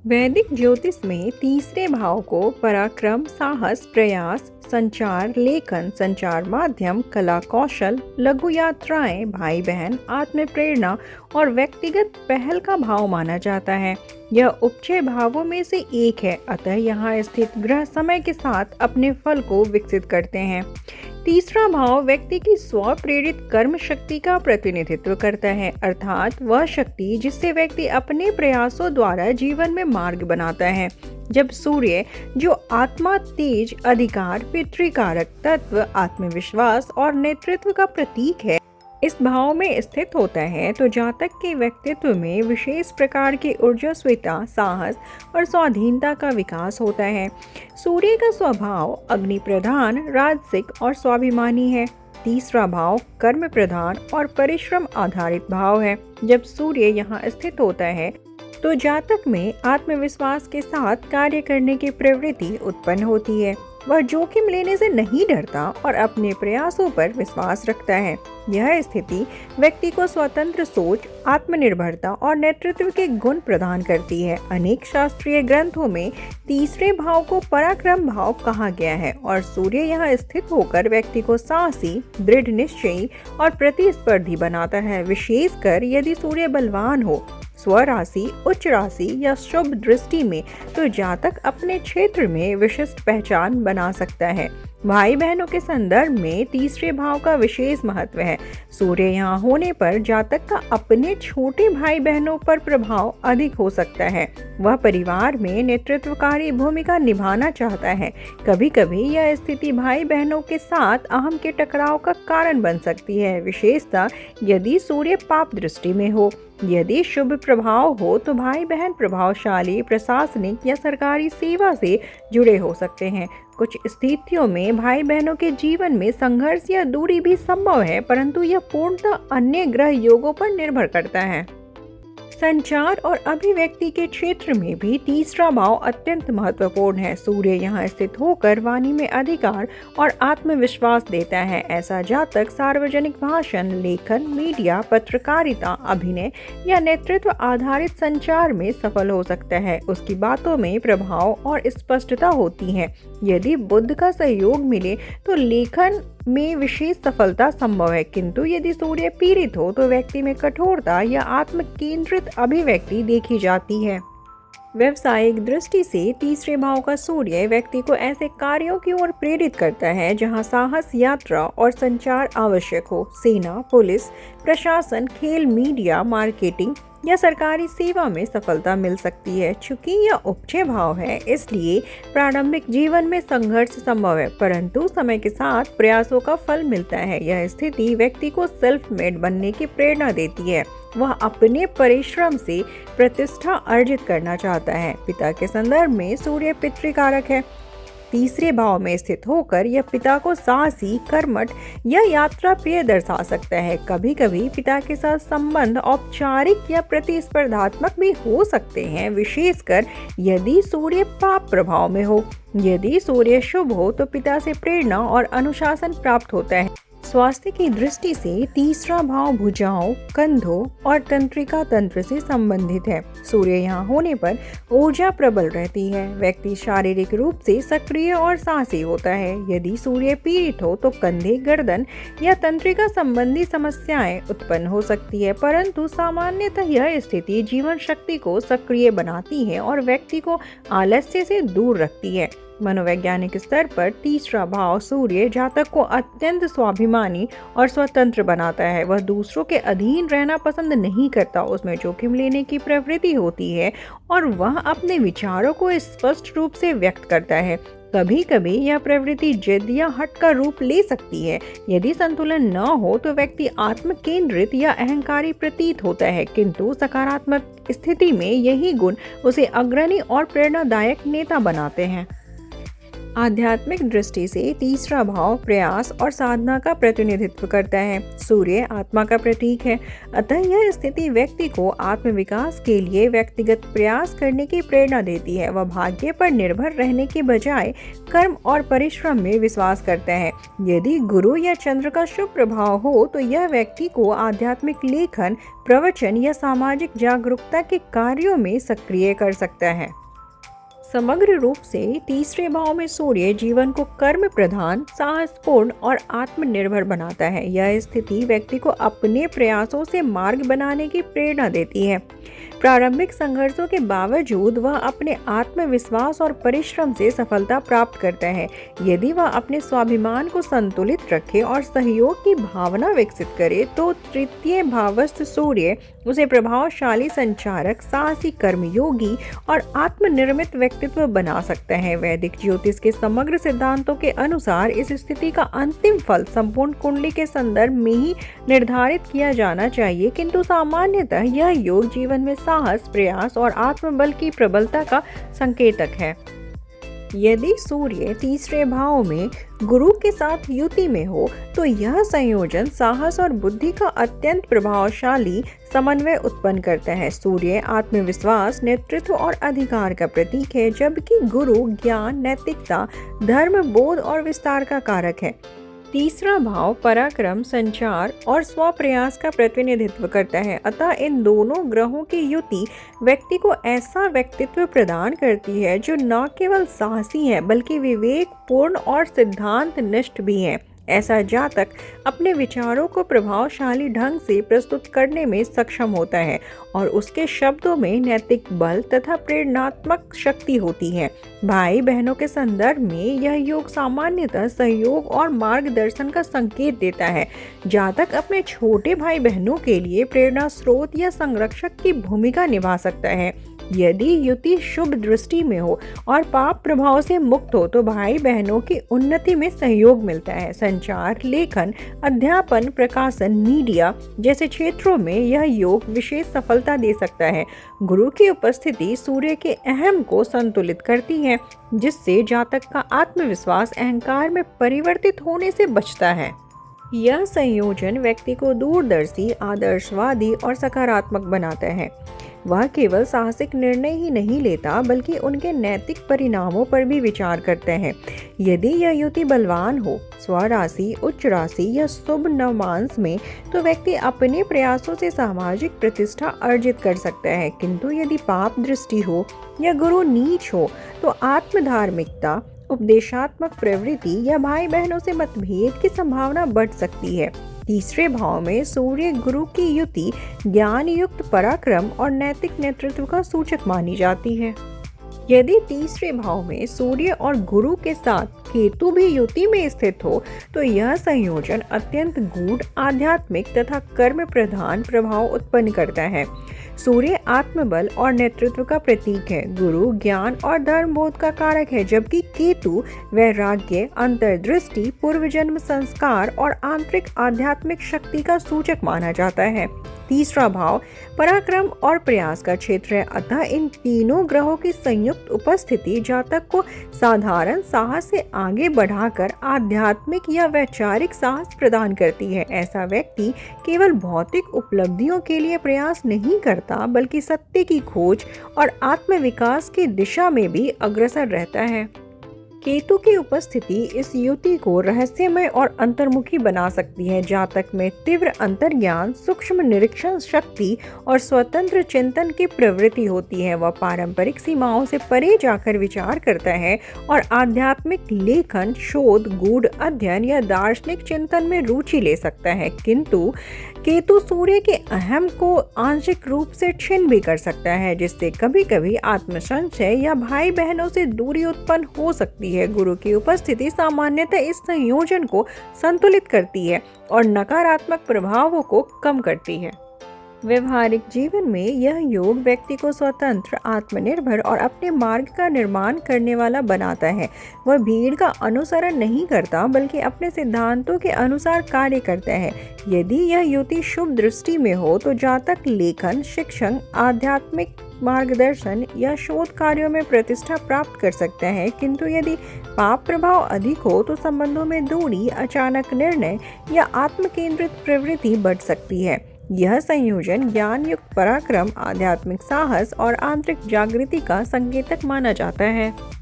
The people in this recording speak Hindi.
वैदिक ज्योतिष में तीसरे भाव को पराक्रम, साहस, प्रयास, संचार, लेखन, संचार माध्यम, कला कौशल, लघु यात्राएं, भाई बहन, आत्म प्रेरणा और व्यक्तिगत पहल का भाव माना जाता है। यह उपचय भावों में से एक है, अतः यहाँ स्थित ग्रह समय के साथ अपने फल को विकसित करते हैं। तीसरा भाव व्यक्ति की स्व प्रेरित कर्म शक्ति का प्रतिनिधित्व करता है, अर्थात वह शक्ति जिससे व्यक्ति अपने प्रयासों द्वारा जीवन में मार्ग बनाता है। जब सूर्य, जो आत्मा, तेज, अधिकार, पितृकारक तत्व, आत्मविश्वास और नेतृत्व का प्रतीक है, इस भाव में स्थित होता है तो जातक के व्यक्तित्व में विशेष प्रकार की ऊर्जास्विता, साहस और स्वाधीनता का विकास होता है। सूर्य का स्वभाव अग्नि प्रधान, राजसिक और स्वाभिमानी है। तीसरा भाव कर्म प्रधान और परिश्रम आधारित भाव है। जब सूर्य यहाँ स्थित होता है तो जातक में आत्मविश्वास के साथ कार्य करने की प्रवृत्ति उत्पन्न होती है। वह जोखिम लेने से नहीं डरता और अपने प्रयासों पर विश्वास रखता है। यह स्थिति व्यक्ति को स्वतंत्र सोच, आत्मनिर्भरता और नेतृत्व के गुण प्रदान करती है। अनेक शास्त्रीय ग्रंथों में तीसरे भाव को पराक्रम भाव कहा गया है और सूर्य यहाँ स्थित होकर व्यक्ति को साहसी, दृढ़ निश्चयी और प्रतिस्पर्धी बनाता है। विशेषकर यदि सूर्य बलवान हो, स्वराशि, उच्च राशि या शुभ दृष्टि में, तो जातक अपने क्षेत्र में विशिष्ट पहचान बना सकता है। भाई बहनों के संदर्भ में तीसरे भाव का विशेष महत्व है। सूर्य यहाँ होने पर जातक का अपने छोटे भाई बहनों पर प्रभाव अधिक हो सकता है। वह परिवार में नेतृत्वकारी भूमिका निभाना चाहता है। कभी कभी यह स्थिति भाई बहनों के साथ अहम के टकराव का कारण बन सकती है, विशेषतः यदि सूर्य पाप दृष्टि में हो। यदि शुभ प्रभाव हो तो भाई बहन प्रभावशाली, प्रशासनिक या सरकारी सेवा से जुड़े हो सकते हैं। कुछ स्थितियों में भाई बहनों के जीवन में संघर्ष या दूरी भी संभव है, परंतु यह पूर्णतः अन्य ग्रह योगों पर निर्भर करता है। संचार और अभिव्यक्ति के क्षेत्र में भी तीसरा भाव अत्यंत महत्वपूर्ण है। सूर्य यहाँ स्थित होकर वाणी में अधिकार और आत्मविश्वास देता है। ऐसा जातक सार्वजनिक भाषण, लेखन, मीडिया, पत्रकारिता, अभिनय या नेतृत्व आधारित संचार में सफल हो सकता है। उसकी बातों में प्रभाव और स्पष्टता होती है। यदि बुध का सहयोग मिले तो लेखन में विशेष सफलता संभव है, किंतु यदि सूर्य पीड़ित हो तो व्यक्ति में कठोरता या आत्म केंद्रित अभिव्यक्ति देखी जाती है। व्यवसायिक दृष्टि से तीसरे भाव का सूर्य व्यक्ति को ऐसे कार्यों की ओर प्रेरित करता है जहां साहस, यात्रा और संचार आवश्यक हो। सेना, पुलिस, प्रशासन, खेल, मीडिया, मार्केटिंग या सरकारी सेवा में सफलता मिल सकती है। चूंकि यह उपचय भाव है, इसलिए प्रारंभिक जीवन में संघर्ष संभव है, परंतु समय के साथ प्रयासों का फल मिलता है। यह स्थिति व्यक्ति को सेल्फ मेड बनने की प्रेरणा देती है। वह अपने परिश्रम से प्रतिष्ठा अर्जित करना चाहता है। पिता के संदर्भ में सूर्य पितृकारक है। तीसरे भाव में स्थित होकर यह पिता को साहसी, कर्मठ या यात्रा प्रिय दर्शा सकता है। कभी कभी पिता के साथ संबंध औपचारिक या प्रतिस्पर्धात्मक भी हो सकते हैं, विशेषकर यदि सूर्य पाप प्रभाव में हो। यदि सूर्य शुभ हो तो पिता से प्रेरणा और अनुशासन प्राप्त होता है। स्वास्थ्य की दृष्टि से तीसरा भाव भुजाओं, कंधों और तंत्रिका तंत्र से संबंधित है। सूर्य यहाँ होने पर ऊर्जा प्रबल रहती है। व्यक्ति शारीरिक रूप से सक्रिय और साहसी होता है। यदि सूर्य पीड़ित हो तो कंधे, गर्दन या तंत्रिका संबंधी समस्याएं उत्पन्न हो सकती है, परंतु सामान्यतः यह स्थिति जीवन शक्ति को सक्रिय बनाती है और व्यक्ति को आलस्य से दूर रखती है। मनोवैज्ञानिक स्तर पर तीसरा भाव सूर्य जातक को अत्यंत स्वाभिमानी और स्वतंत्र बनाता है। वह दूसरों के अधीन रहना पसंद नहीं करता, उसमें जोखिम लेने की प्रवृत्ति होती है और वह अपने विचारों को स्पष्ट रूप से व्यक्त करता है। कभी कभी यह प्रवृत्ति जिद या हट का रूप ले सकती है। यदि संतुलन न हो तो व्यक्ति आत्म केंद्रित या अहंकारी प्रतीत होता है, किंतु सकारात्मक स्थिति में यही गुण उसे अग्रणी और प्रेरणादायक नेता बनाते हैं। आध्यात्मिक दृष्टि से तीसरा भाव प्रयास और साधना का प्रतिनिधित्व करता है। सूर्य आत्मा का प्रतीक है, अतः यह स्थिति व्यक्ति को आत्मविकास के लिए व्यक्तिगत प्रयास करने की प्रेरणा देती है। वह भाग्य पर निर्भर रहने के बजाय कर्म और परिश्रम में विश्वास करता है। यदि गुरु या चंद्र का शुभ प्रभाव हो तो यह व्यक्ति को आध्यात्मिक लेखन, प्रवचन या सामाजिक जागरूकता के कार्यों में सक्रिय कर सकता है। समग्र रूप से तीसरे भाव में सूर्य जीवन को कर्म प्रधान, साहसपूर्ण और आत्मनिर्भर बनाता है। यह स्थिति व्यक्ति को अपने प्रयासों से मार्ग बनाने की प्रेरणा देती है। प्रारंभिक संघर्षों के बावजूद वह अपने आत्मविश्वास और परिश्रम से सफलता प्राप्त करता है। यदि वह अपने स्वाभिमान को संतुलित रखे और सहयोग की भावना विकसित करे तो तृतीय भावस्थ सूर्य उसे प्रभावशाली संचारक, साहसी कर्मयोगी और आत्मनिर्मित व्यक्तित्व बना सकता है। वैदिक ज्योतिष के समग्र सिद्धांतों के अनुसार इस स्थिति का अंतिम फल संपूर्ण कुंडली के संदर्भ में ही निर्धारित किया जाना चाहिए, किंतु सामान्यतः यह योग जीवन में साहस, प्रयास और आत्मबल की प्रबलता का संकेतक है। यदि सूर्य तीसरे भाव में गुरु के साथ युति में हो तो यह संयोजन साहस और बुद्धि का अत्यंत प्रभावशाली समन्वय उत्पन्न करता है। सूर्य आत्मविश्वास, नेतृत्व और अधिकार का प्रतीक है, जबकि गुरु ज्ञान, नैतिकता, धर्म, बोध और विस्तार का कारक है। तीसरा भाव पराक्रम, संचार और स्वप्रयास का प्रतिनिधित्व करता है, अतः इन दोनों ग्रहों की युति व्यक्ति को ऐसा व्यक्तित्व प्रदान करती है जो न केवल साहसी है बल्कि विवेकपूर्ण और सिद्धांत निष्ठ भी है। ऐसा जातक अपने विचारों को प्रभावशाली ढंग से प्रस्तुत करने में सक्षम होता है और उसके शब्दों में नैतिक बल तथा प्रेरणात्मक शक्ति होती है। भाई बहनों के संदर्भ में यह योग सामान्यतः सहयोग और मार्गदर्शन का संकेत देता है। जातक अपने छोटे भाई बहनों के लिए प्रेरणा स्रोत या संरक्षक की भूमिका निभा सकता है। यदि युति शुभ दृष्टि में हो और पाप प्रभाव से मुक्त हो तो भाई बहनों की उन्नति में सहयोग मिलता है। संचार, लेखन, अध्यापन, प्रकाशन, मीडिया जैसे क्षेत्रों में यह योग विशेष सफलता दे सकता है। गुरु की उपस्थिति सूर्य के अहम को संतुलित करती है, जिससे जातक का आत्मविश्वास अहंकार में परिवर्तित होने से बचता है। यह संयोजन व्यक्ति को दूरदर्शी, आदर्शवादी और सकारात्मक बनाता है। वह केवल साहसिक निर्णय ही नहीं लेता बल्कि उनके नैतिक परिणामों पर भी विचार करते हैं। यदि यह युति बलवान हो, स्वराशि, उच्च राशि या शुभ नवमांस में, तो व्यक्ति अपने प्रयासों से सामाजिक प्रतिष्ठा अर्जित कर सकता है, किंतु यदि पाप दृष्टि हो या गुरु नीच हो तो आत्मधार्मिकता, उपदेशात्मक प्रवृत्ति या भाई बहनों से मतभेद की संभावना बढ़ सकती है। तीसरे भाव में सूर्य गुरु की युति ज्ञान युक्त पराक्रम और नैतिक नेतृत्व का सूचक मानी जाती है। यदि तीसरे भाव में सूर्य और गुरु के साथ केतु भी युति में स्थित हो तो यह संयोजन अत्यंत गूढ़, आध्यात्मिक तथा कर्म प्रधान प्रभाव उत्पन्न करता है। सूर्य आत्मबल और नेतृत्व का प्रतीक है, गुरु ज्ञान और धर्म बोध का कारक है, जबकि केतु वैराग्य, अंतर्दृष्टि, पूर्व जन्म संस्कार और आंतरिक आध्यात्मिक शक्ति का सूचक माना जाता है। तीसरा भाव पराक्रम और प्रयास का क्षेत्र है, अतः इन तीनों ग्रहों की संयुक्त उपस्थिति जातक को साधारण साहस से आगे बढ़ाकर आध्यात्मिक या वैचारिक साहस प्रदान करती है। ऐसा व्यक्ति केवल भौतिक उपलब्धियों के लिए प्रयास नहीं करता बल्कि सत्य की खोज और आत्मविकास की दिशा में भी अग्रसर रहता है। केतु की उपस्थिति इस युति को रहस्यमय और अंतर्मुखी बना सकती है। जातक में तीव्र अंतर्ज्ञान, सूक्ष्म निरीक्षण शक्ति और स्वतंत्र चिंतन की प्रवृत्ति होती है। वह पारंपरिक सीमाओं से परे जाकर विचार करता है और आध्यात्मिक लेखन, शोध, गूढ़ अध्ययन या दार्शनिक चिंतन में रुचि ले सकता है, किंतु केतु सूर्य के अहम को आंशिक रूप से क्षीण भी कर सकता है, जिससे कभी कभी आत्मसंशय या भाई बहनों से दूरी उत्पन्न हो सकती है। गुरु की उपस्थिति सामान्यतः इस संयोजन को संतुलित करती है और नकारात्मक प्रभावों को कम करती है। व्यवहारिक जीवन में यह योग व्यक्ति को स्वतंत्र, आत्मनिर्भर और अपने मार्ग का निर्माण करने वाला बनाता है। वह भीड़ का अनुसरण नहीं करता, बल्कि अपने सिद्धांतों के अनुसार कार्य करता है। यदि यह युति शुभ दृष्टि में हो तो जातक लेखन, शिक्षण, आध्यात्मिक मार्गदर्शन या शोध कार्यों में प्रतिष्ठा प्राप्त कर सकता है। किंतु यदि पाप प्रभाव अधिक हो तो संबंधों में दूरी, अचानक निर्णय या आत्म केंद्रित प्रवृत्ति बढ़ सकती है। यह संयोजन ज्ञान युक्त पराक्रम, आध्यात्मिक साहस और आंतरिक जागृति का संकेतक माना जाता है।